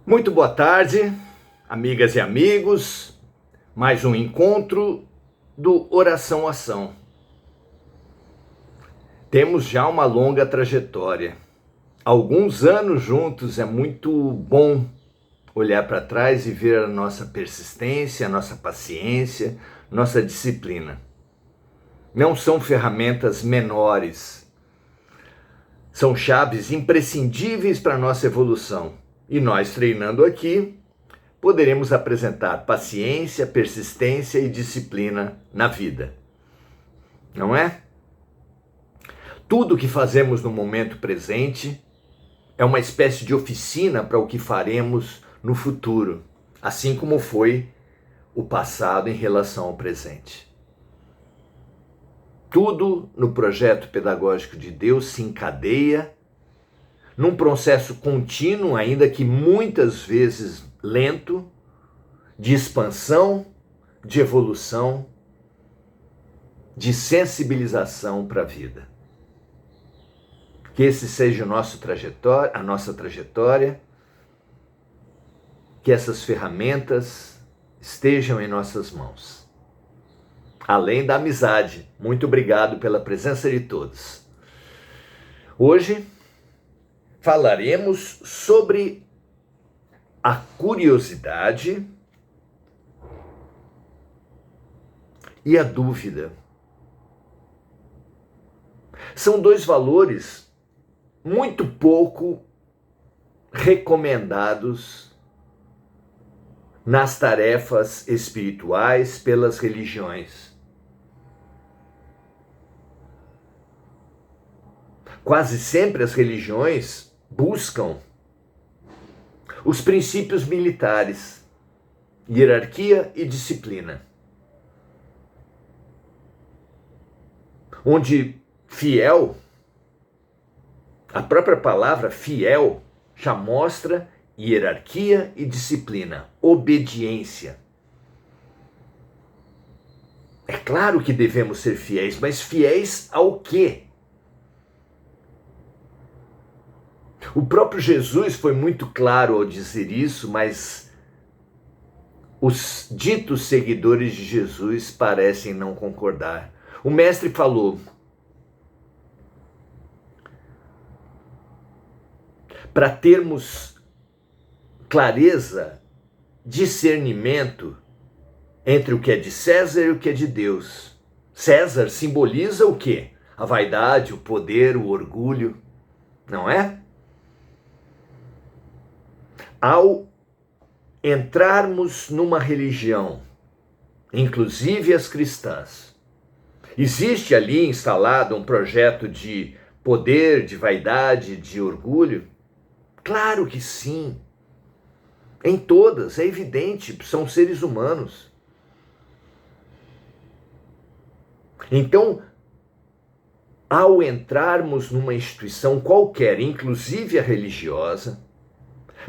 Muito boa tarde, amigas e amigos. Mais um encontro do Oração Ação. Temos já uma longa trajetória. Alguns anos juntos, é muito bom olhar para trás e ver a nossa persistência, a nossa paciência, nossa disciplina. Não são ferramentas menores, são chaves imprescindíveis para a nossa evolução. E nós, treinando aqui, poderemos apresentar paciência, persistência e disciplina na vida. Não é? Tudo que fazemos no momento presente é uma espécie de oficina para o que faremos no futuro, assim como foi o passado em relação ao presente. Tudo no projeto pedagógico de Deus se encadeia num processo contínuo, ainda que muitas vezes lento, de expansão, de evolução, de sensibilização para a vida. Que esse seja a nossa trajetória, que essas ferramentas estejam em nossas mãos. Além da amizade, muito obrigado pela presença de todos. Hoje falaremos sobre a curiosidade e a dúvida. São dois valores muito pouco recomendados nas tarefas espirituais pelas religiões. Quase sempre as religiões buscam os princípios militares, hierarquia e disciplina, onde fiel, a própria palavra fiel já mostra hierarquia e disciplina, obediência. É claro que devemos ser fiéis, mas fiéis ao quê? O próprio Jesus foi muito claro ao dizer isso, mas os ditos seguidores de Jesus parecem não concordar. O mestre falou: para termos clareza, discernimento entre o que é de César e o que é de Deus. César simboliza o quê? A vaidade, o poder, o orgulho, não é? Ao entrarmos numa religião, inclusive as cristãs, existe ali instalado um projeto de poder, de vaidade, de orgulho? Claro que sim. Em todas, é evidente, são seres humanos. Então, ao entrarmos numa instituição qualquer, inclusive a religiosa,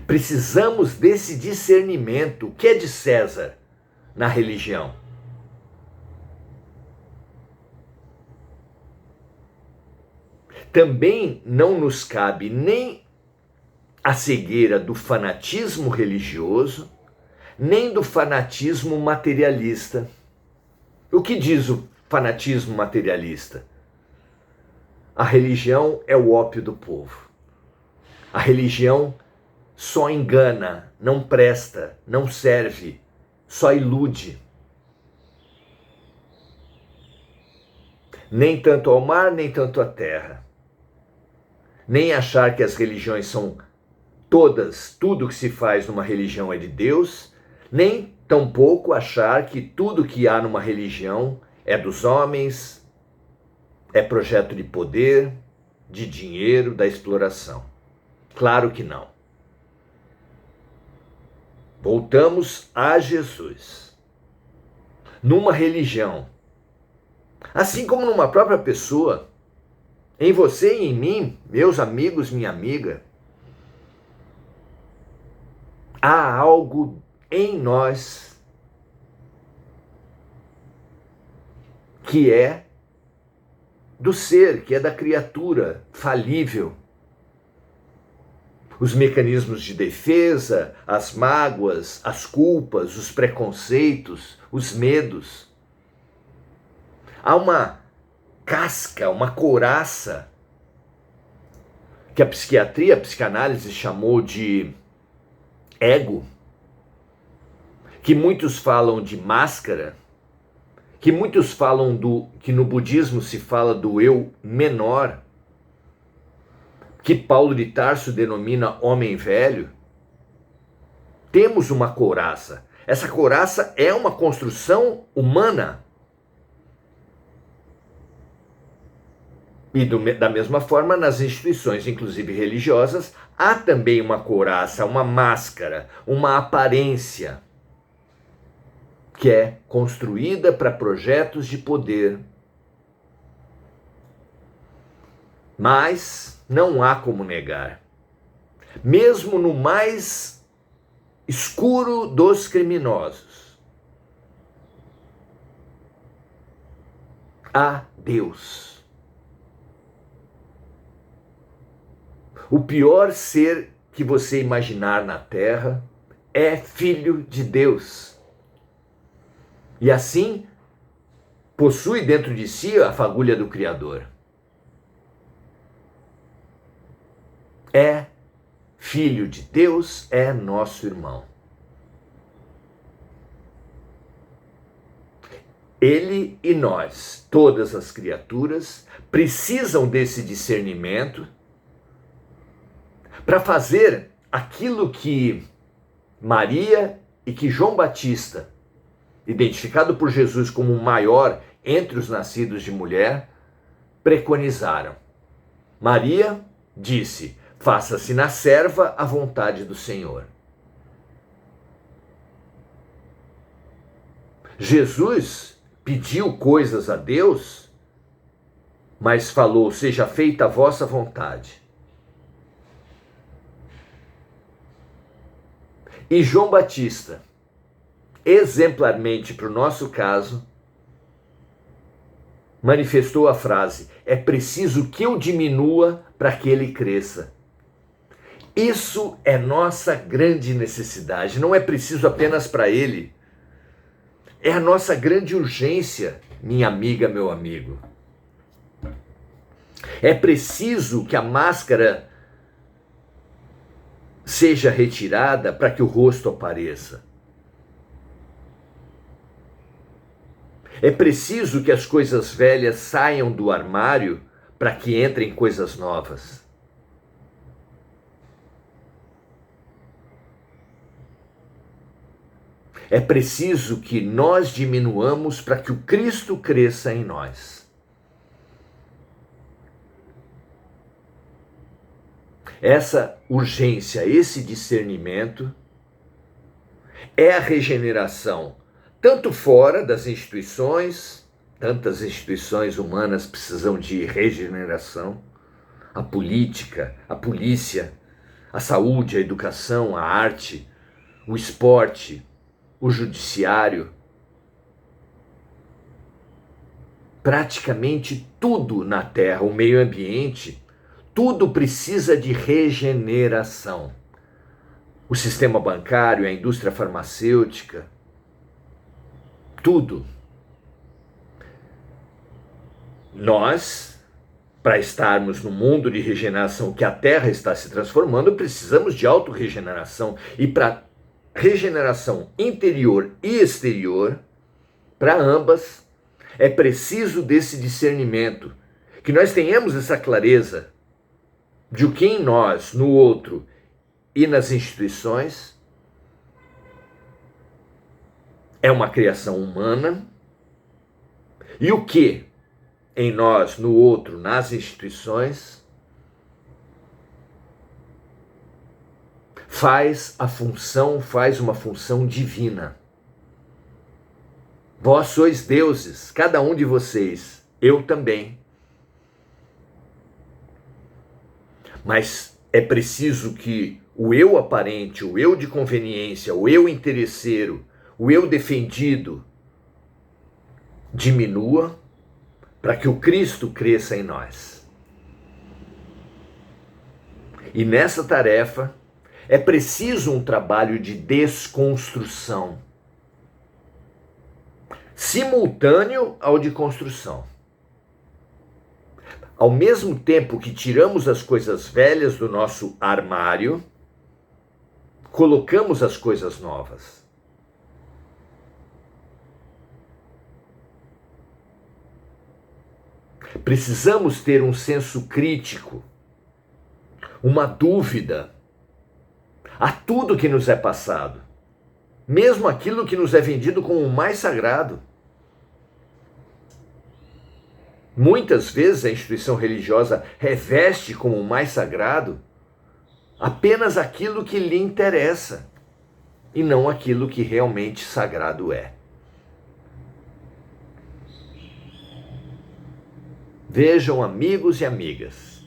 precisamos desse discernimento. O que é de César na religião? Também não nos cabe nem a cegueira do fanatismo religioso, nem do fanatismo materialista. O que diz o fanatismo materialista? A religião é o ópio do povo. A religião só engana, não presta, não serve, só ilude. Nem tanto ao mar, nem tanto à terra. Nem achar que as religiões são todas, tudo que se faz numa religião é de Deus, nem tampouco achar que tudo que há numa religião é dos homens, é projeto de poder, de dinheiro, da exploração. Claro que não. Voltamos a Jesus. Numa religião, assim como numa própria pessoa, em você e em mim, meus amigos, minha amiga, há algo em nós que é do ser, que é da criatura falível, os mecanismos de defesa, as mágoas, as culpas, os preconceitos, os medos. Há uma casca, uma couraça, que a psiquiatria, a psicanálise chamou de ego, que muitos falam de máscara, que muitos falam que no budismo se fala do eu menor, que Paulo de Tarso denomina homem velho. Temos uma couraça. Essa couraça é uma construção humana. E da mesma forma, nas instituições, inclusive religiosas, há também uma couraça, uma máscara, uma aparência, que é construída para projetos de poder. Mas não há como negar, mesmo no mais escuro dos criminosos, há Deus. O pior ser que você imaginar na Terra é filho de Deus. E assim, possui dentro de si a fagulha do Criador. É filho de Deus, é nosso irmão. Ele e nós, todas as criaturas, precisam desse discernimento para fazer aquilo que Maria e que João Batista, identificado por Jesus como o maior entre os nascidos de mulher, preconizaram. Maria disse: faça-se na serva a vontade do Senhor. Jesus pediu coisas a Deus, mas falou: seja feita a vossa vontade. E João Batista, exemplarmente para o nosso caso, manifestou a frase: é preciso que eu diminua para que ele cresça. Isso é nossa grande necessidade, não é preciso apenas para ele. É a nossa grande urgência, minha amiga, meu amigo. É preciso que a máscara seja retirada para que o rosto apareça. É preciso que as coisas velhas saiam do armário para que entrem coisas novas. É preciso que nós diminuamos para que o Cristo cresça em nós. Essa urgência, esse discernimento é a regeneração, tanto fora das instituições, tantas instituições humanas precisam de regeneração, a política, a polícia, a saúde, a educação, a arte, o esporte, o judiciário. Praticamente tudo na Terra, o meio ambiente, tudo precisa de regeneração. O sistema bancário, a indústria farmacêutica, tudo. Nós, para estarmos no mundo de regeneração que a Terra está se transformando, precisamos de autorregeneração. E para regeneração interior e exterior, para ambas, é preciso desse discernimento, que nós tenhamos essa clareza de o que em nós, no outro e nas instituições é uma criação humana e o que em nós, no outro, nas instituições faz uma função divina. Vós sois deuses, cada um de vocês, eu também. Mas é preciso que o eu aparente, o eu de conveniência, o eu interesseiro, o eu defendido diminua para que o Cristo cresça em nós. E nessa tarefa é preciso um trabalho de desconstrução, simultâneo ao de construção. Ao mesmo tempo que tiramos as coisas velhas do nosso armário, colocamos as coisas novas. Precisamos ter um senso crítico, uma dúvida a tudo que nos é passado, mesmo aquilo que nos é vendido como o mais sagrado. Muitas vezes a instituição religiosa reveste como o mais sagrado apenas aquilo que lhe interessa e não aquilo que realmente sagrado é. Vejam, amigos e amigas,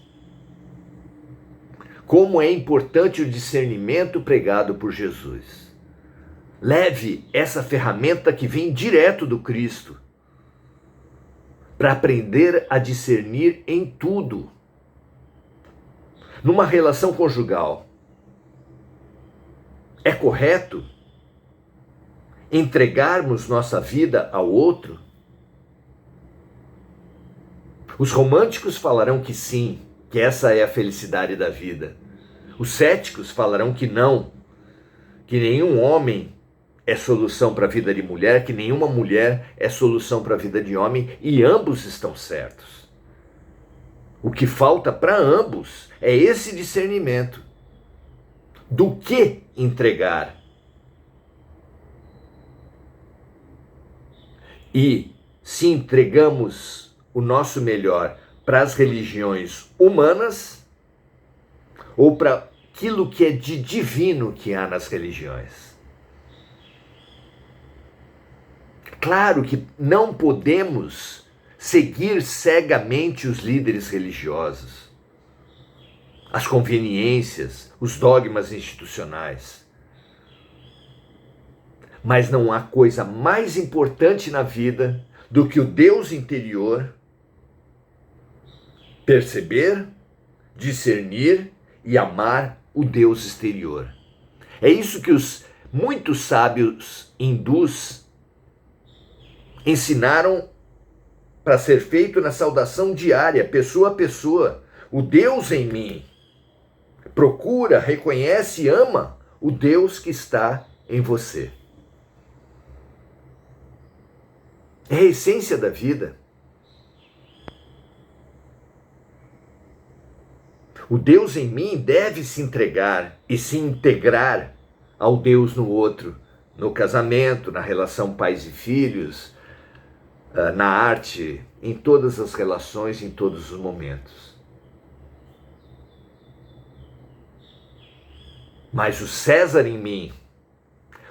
como é importante o discernimento pregado por Jesus. Leve essa ferramenta que vem direto do Cristo para aprender a discernir em tudo. Numa relação conjugal, é correto entregarmos nossa vida ao outro? Os românticos falarão que sim, que essa é a felicidade da vida. Os céticos falarão que não, que nenhum homem é solução para a vida de mulher, que nenhuma mulher é solução para a vida de homem, e ambos estão certos. O que falta para ambos é esse discernimento do que entregar. E se entregamos o nosso melhor para as religiões humanas ou para aquilo que é de divino que há nas religiões. Claro que não podemos seguir cegamente os líderes religiosos, as conveniências, os dogmas institucionais. Mas não há coisa mais importante na vida do que o Deus interior, perceber, discernir e amar o Deus exterior. É isso que os muitos sábios hindus ensinaram para ser feito na saudação diária, pessoa a pessoa. O Deus em mim. Procura, reconhece e ama o Deus que está em você. É a essência da vida. O Deus em mim deve se entregar e se integrar ao Deus no outro, no casamento, na relação pais e filhos, na arte, em todas as relações, em todos os momentos. Mas o César em mim,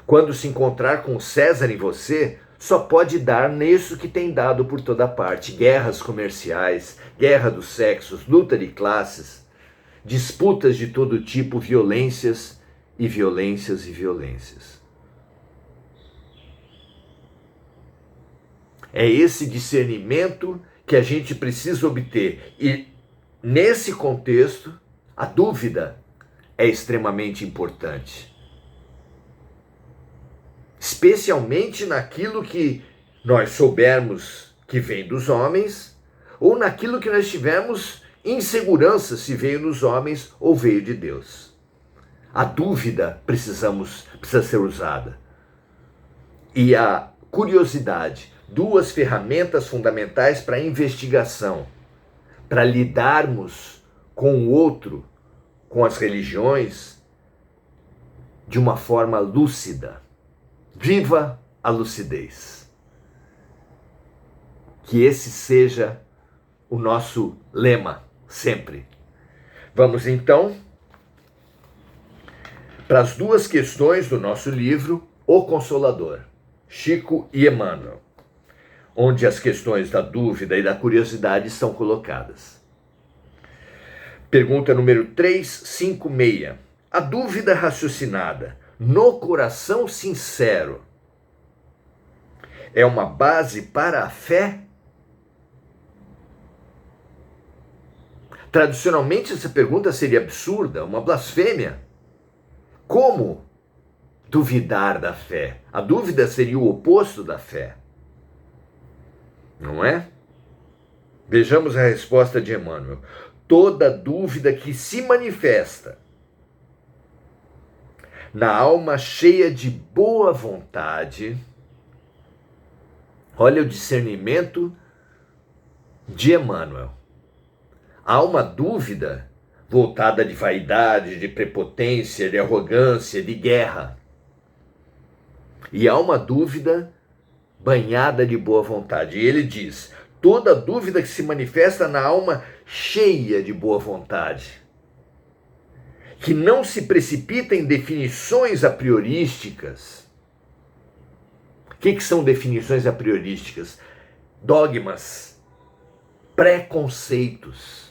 quando se encontrar com o César em você, só pode dar nisso que tem dado por toda parte: guerras comerciais, guerra dos sexos, luta de classes, disputas de todo tipo, violências e violências e violências. É esse discernimento que a gente precisa obter. E nesse contexto, a dúvida é extremamente importante. Especialmente naquilo que nós soubermos que vem dos homens, ou naquilo que nós tivermos insegurança se veio dos homens ou veio de Deus. A dúvida precisa ser usada. E a curiosidade, duas ferramentas fundamentais para a investigação, para lidarmos com o outro, com as religiões, de uma forma lúcida. Viva a lucidez. Que esse seja o nosso lema, sempre. Vamos então para as duas questões do nosso livro, O Consolador, Chico e Emmanuel, onde as questões da dúvida e da curiosidade são colocadas. Pergunta número 356. A dúvida raciocinada no coração sincero é uma base para a fé? Tradicionalmente essa pergunta seria absurda, uma blasfêmia. Como duvidar da fé? A dúvida seria o oposto da fé. Não é? Vejamos a resposta de Emmanuel. Toda dúvida que se manifesta na alma cheia de boa vontade, olha o discernimento de Emmanuel. Há uma dúvida voltada de vaidade, de prepotência, de arrogância, de guerra. E há uma dúvida banhada de boa vontade. E ele diz: toda dúvida que se manifesta na alma cheia de boa vontade, que não se precipita em definições a priorísticas. O que são definições a priorísticas? Dogmas, preconceitos.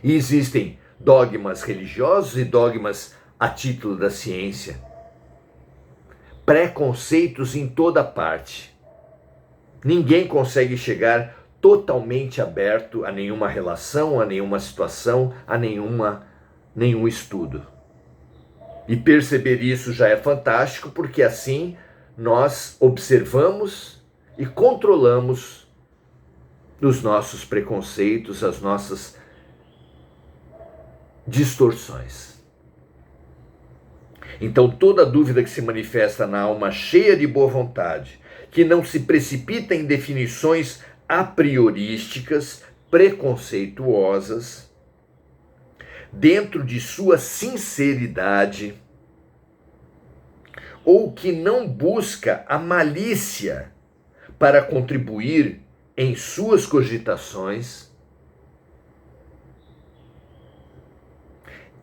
E existem dogmas religiosos e dogmas a título da ciência. Preconceitos em toda parte. Ninguém consegue chegar totalmente aberto a nenhuma relação, a nenhuma situação, a nenhum estudo. E perceber isso já é fantástico, porque assim nós observamos e controlamos os nossos preconceitos, as nossas distorções. Então, toda dúvida que se manifesta na alma cheia de boa vontade, que não se precipita em definições a priorísticas, preconceituosas, dentro de sua sinceridade, ou que não busca a malícia para contribuir em suas cogitações,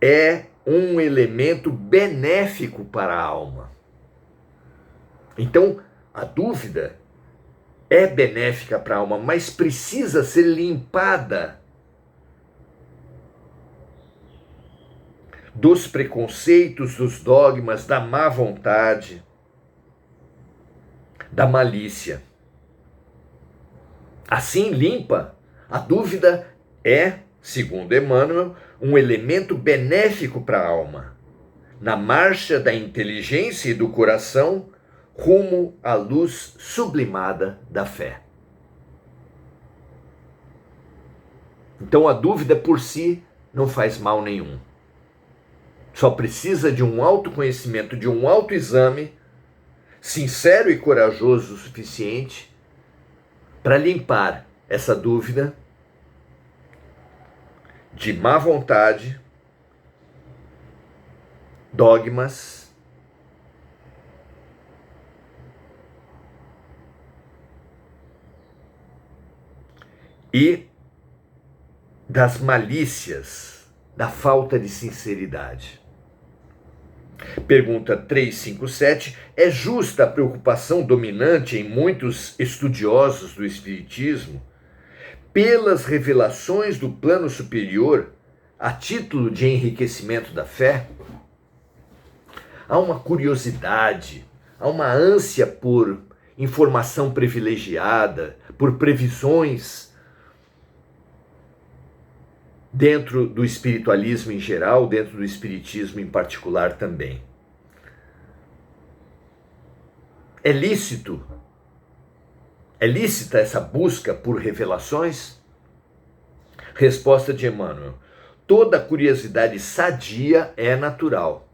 é um elemento benéfico para a alma. Então, a dúvida é benéfica para a alma, mas precisa ser limpada dos preconceitos, dos dogmas, da má vontade, da malícia. Assim limpa, a dúvida é, segundo Emmanuel, um elemento benéfico para a alma, na marcha da inteligência e do coração rumo à luz sublimada da fé. Então a dúvida por si não faz mal nenhum. Só precisa de um autoconhecimento, de um autoexame sincero e corajoso o suficiente para limpar essa dúvida de má vontade, dogmas, e das malícias, da falta de sinceridade. Pergunta 357. É justa a preocupação dominante em muitos estudiosos do Espiritismo pelas revelações do plano superior a título de enriquecimento da fé? Há uma curiosidade, há uma ânsia por informação privilegiada, por previsões dentro do espiritualismo em geral, dentro do espiritismo em particular também. É lícita essa busca por revelações? Resposta de Emmanuel: toda curiosidade sadia é natural.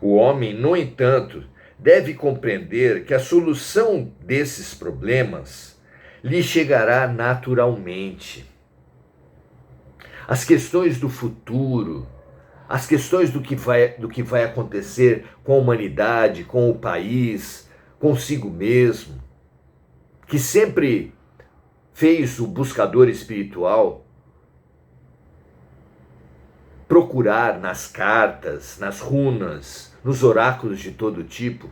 O homem, no entanto, deve compreender que a solução desses problemas lhe chegará naturalmente. As questões do futuro, as questões do que vai acontecer com a humanidade, com o país, consigo mesmo, que sempre fez o buscador espiritual procurar nas cartas, nas runas, nos oráculos de todo tipo,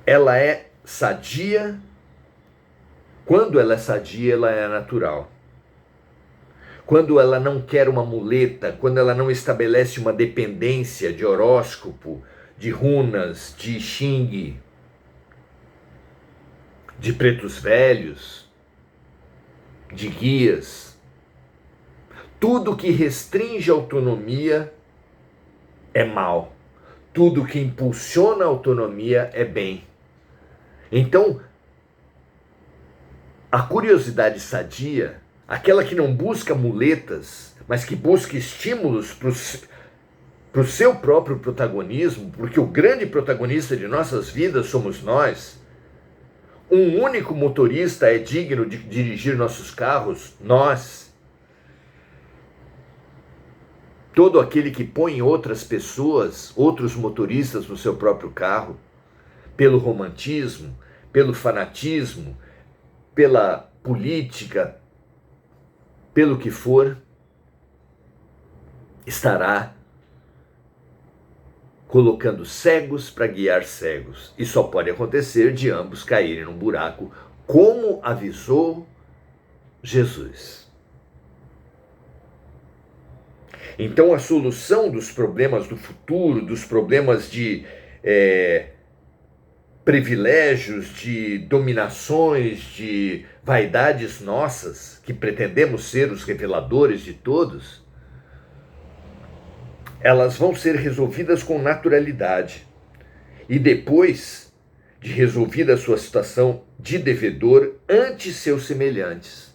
ela é sadia. Quando ela é sadia, ela é natural. Quando ela não quer uma muleta, quando ela não estabelece uma dependência de horóscopo, de runas, de xing, de pretos velhos, de guias. Tudo que restringe a autonomia é mal. Tudo que impulsiona a autonomia é bem. Então, a curiosidade sadia, aquela que não busca muletas, mas que busca estímulos para o seu próprio protagonismo, porque o grande protagonista de nossas vidas somos nós. Um único motorista é digno de dirigir nossos carros, nós. Todo aquele que põe outras pessoas, outros motoristas no seu próprio carro, pelo romantismo, pelo fanatismo, pela política, pelo que for, estará colocando cegos para guiar cegos. E só pode acontecer de ambos caírem num buraco, como avisou Jesus. Então a solução dos problemas do futuro, dos problemas de privilégios, de dominações, de vaidades nossas, que pretendemos ser os reveladores de todos, elas vão ser resolvidas com naturalidade. E depois de resolvida a sua situação de devedor ante seus semelhantes,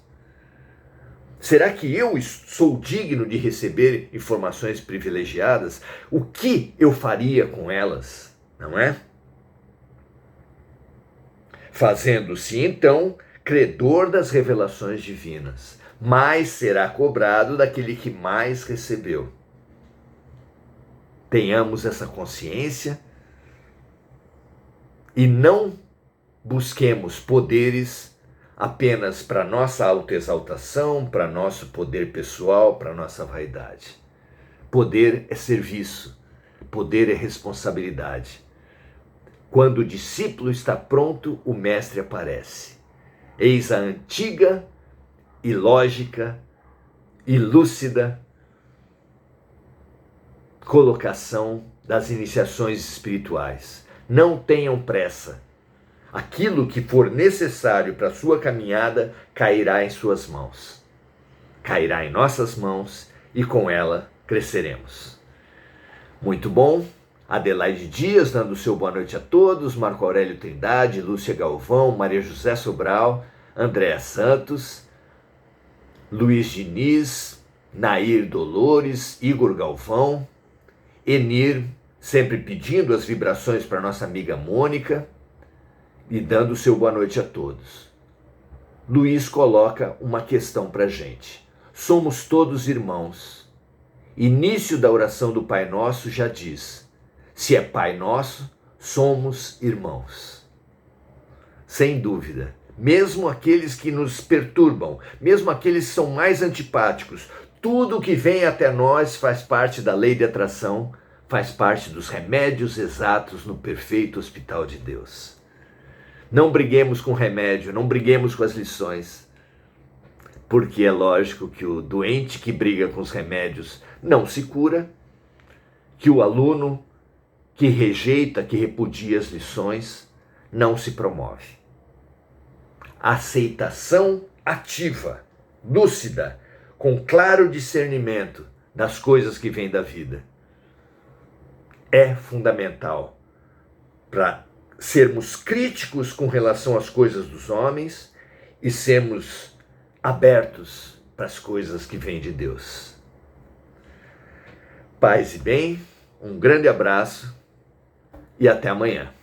será que eu sou digno de receber informações privilegiadas? O que eu faria com elas, não é? Fazendo-se, então, credor das revelações divinas, mais será cobrado daquele que mais recebeu. Tenhamos essa consciência e não busquemos poderes apenas para nossa autoexaltação, para nosso poder pessoal, para nossa vaidade. Poder é serviço, poder é responsabilidade. Quando o discípulo está pronto, o mestre aparece. Eis a antiga e lógica e lúcida colocação das iniciações espirituais. Não tenham pressa. Aquilo que for necessário para a sua caminhada cairá em suas mãos. Cairá em nossas mãos e com ela cresceremos. Muito bom. Adelaide Dias dando seu boa noite a todos. Marco Aurélio Trindade, Lúcia Galvão, Maria José Sobral, Andréa Santos, Luiz Diniz, Nair Dolores, Igor Galvão, Enir, sempre pedindo as vibrações para nossa amiga Mônica, e dando seu boa noite a todos. Luiz coloca uma questão para a gente. Somos todos irmãos. Início da oração do Pai Nosso já diz: se é Pai Nosso, somos irmãos. Sem dúvida, mesmo aqueles que nos perturbam, mesmo aqueles que são mais antipáticos, tudo que vem até nós faz parte da lei de atração, faz parte dos remédios exatos no perfeito hospital de Deus. Não briguemos com remédio, não briguemos com as lições, porque é lógico que o doente que briga com os remédios não se cura, que o aluno que rejeita, que repudia as lições, não se promove. Aceitação ativa, lúcida, com claro discernimento das coisas que vêm da vida, é fundamental para sermos críticos com relação às coisas dos homens e sermos abertos para as coisas que vêm de Deus. Paz e bem, um grande abraço e até amanhã.